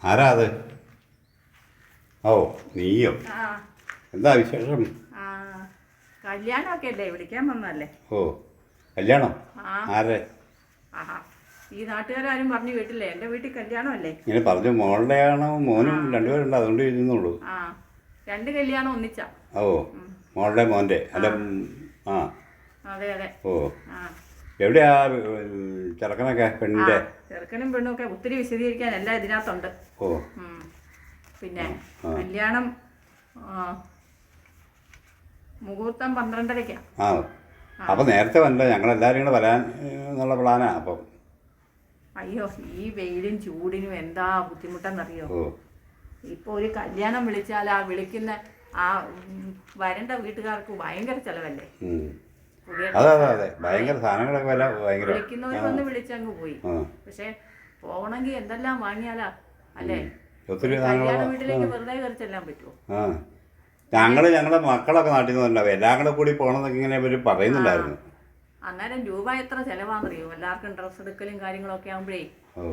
ആരാ അത്? ഓ നീയോ? എന്താ വിശേഷം? കല്യാണമൊക്കെ അല്ലേ, വിളിക്കാൻ വന്നല്ലേ? ഓ കല്യാണം ആരെ? ഈ നാട്ടുകാരും പറഞ്ഞു വീട്ടില്ലേ, എൻ്റെ വീട്ടിൽ കല്യാണമല്ലേ? ഇങ്ങനെ പറഞ്ഞു. മോളുടെ ആണോ മോനും രണ്ടുപേരുണ്ട്, അതുകൊണ്ട് ഇരുന്നുള്ളൂ. രണ്ട് കല്യാണം ഒന്നിച്ചാ. ഓ മോളുടെ മോൻ്റെ അല്ല. ആ അതെ അതെ. ഓ എവിടെയാ ചെറുക്കനൊക്കെ? പെണ്ണിൻ്റെ ചെറുക്കനും പെണ്ണും ഒക്കെ ഒത്തിരി വിശദീകരിക്കാൻ എല്ലാം ഇതിനകത്തുണ്ട്. ഓ പിന്നെ കല്യാണം മുഹൂർത്തം 12:30. ആ അപ്പം നേരത്തെ വന്നല്ലോ, ഞങ്ങളെല്ലാവരും കൂടെ വരാൻ എന്നുള്ള പ്ലാനാ. അപ്പം അയ്യോ, ഈ വെയിലും ചൂടിനും എന്താ ബുദ്ധിമുട്ടെന്നറിയോ? ഇപ്പോൾ ഒരു കല്യാണം വിളിച്ചാൽ ആ വിളിക്കുന്ന ആ വരണ്ട വീട്ടുകാർക്ക് ഭയങ്കര ചിലവല്ലേ? അതെ അതെ അതെ, ഭയങ്കര സാധനങ്ങളൊക്കെ വില ഭയങ്കര. വിളിക്കുന്നവർ വന്ന് വിളിച്ചങ്ങ് പോയി. പക്ഷെ പോകണമെങ്കിൽ എന്തെല്ലാം വാങ്ങിയാലാ അല്ലേ? ഒത്തിരി കല്യാണ വീട്ടിലേക്ക് വെറുതെ കയറി ചെല്ലാൻ പറ്റുമോ? ഞങ്ങളുടെ മക്കളൊക്കെ നാട്ടിൽ നിന്ന് വന്നല്ലോ, എല്ലാം കൂടെ കൂടി പോകണമെന്നൊക്കെ ഇങ്ങനെ ഇവർ പറയുന്നുണ്ടായിരുന്നു. അന്നേരം രൂപ എത്ര ചിലവാണെന്നറിയോ? എല്ലാവർക്കും ഡ്രസ്സ് എടുക്കലും കാര്യങ്ങളൊക്കെ ആകുമ്പോഴേ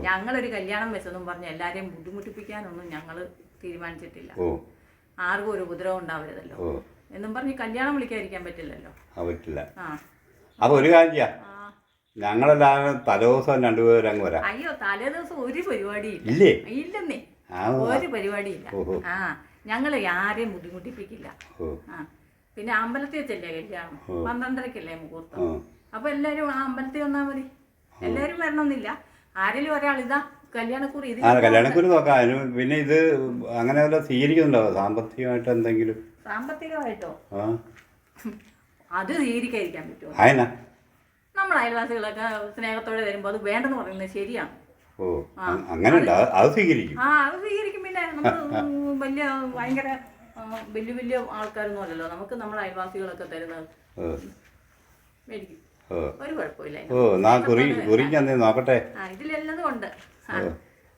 ഞങ്ങളൊരു കല്യാണം വെച്ചെന്നും പറഞ്ഞ് എല്ലാവരെയും ബുദ്ധിമുട്ടിപ്പിക്കാനൊന്നും ഞങ്ങൾ തീരുമാനിച്ചിട്ടില്ല. ആർക്കും ഒരു ഉപദ്രവം ഉണ്ടാവരുതല്ലോ എന്നും പറഞ്ഞ് കല്യാണം വിളിക്കാതിരിക്കാൻ പറ്റില്ലല്ലോ. പറ്റില്ല. അപ്പൊ ഒരു കാര്യം, ഞങ്ങളെല്ലാവരും തലേദിവസം രണ്ടുപേരും അങ്ങ് വരാം. അയ്യോ, തലേദിവസം ഒരു പരിപാടി ഇല്ലേ? ഇല്ലെന്നേ, ഒരു പരിപാടിയില്ല. ഞങ്ങൾ ആരെയും ബുദ്ധിമുട്ടിപ്പിക്കില്ല. പിന്നെ അമ്പലത്തിൽ വെച്ചല്ലേ കല്യാണം, 12:30 മുഹൂർത്തം. അപ്പൊ എല്ലാരും ആ അമ്പലത്തിൽ വന്നാൽ മതി. എല്ലാരും വരണമെന്നില്ല, ആരെങ്കിലും ഒരാൾ ഇതാ കല്യാണക്കുറി. കല്യാണക്കുറി നോക്കാം. പിന്നെ ഇത് അങ്ങനെ വല്ല സ്വീകരിക്കുന്നുണ്ടോ സാമ്പത്തികമായിട്ട് എന്തെങ്കിലും? സാമ്പത്തികമായിട്ടോ? അത് സ്വീകരിക്കാതിരിക്കാൻ പറ്റുമോ? നമ്മൾ അയൽവാസികളൊക്കെ സ്നേഹത്തോടെ വരുമ്പോ അത് വേണ്ടെന്ന് പറയുന്നത് ശരിയാണ്. അങ്ങനെ അത് സ്വീകരിക്കും. അത് സ്വീകരിക്കും. പിന്നെ നമ്മൾ വലിയ ഭയങ്കര വലിയ വലിയ ആൾക്കാരൊന്നും അല്ലല്ലോ, നമുക്ക് നമ്മുടെ അയൽവാസികളൊക്കെ തരുന്നത് മേടിക്കും. ഒരു കുഴപ്പമില്ല. നോക്കട്ടെ, ഇതിലെല്ലതും ഉണ്ട്.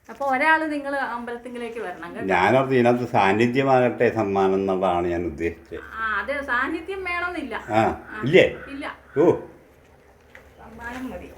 അപ്പൊ ഒരാള് നിങ്ങൾ അമ്പലത്തിലേക്ക് വരണം. ഞാനോർത്ത് ഇതിനകത്ത് സാന്നിധ്യമാകട്ടെ സമ്മാനം എന്നുള്ളതാണ് ഞാൻ ഉദ്ദേശിച്ചത്. അതെ, സാന്നിധ്യം വേണമെന്നില്ല. ഇല്ലേ? ഇല്ല, സമ്മാനം മതി.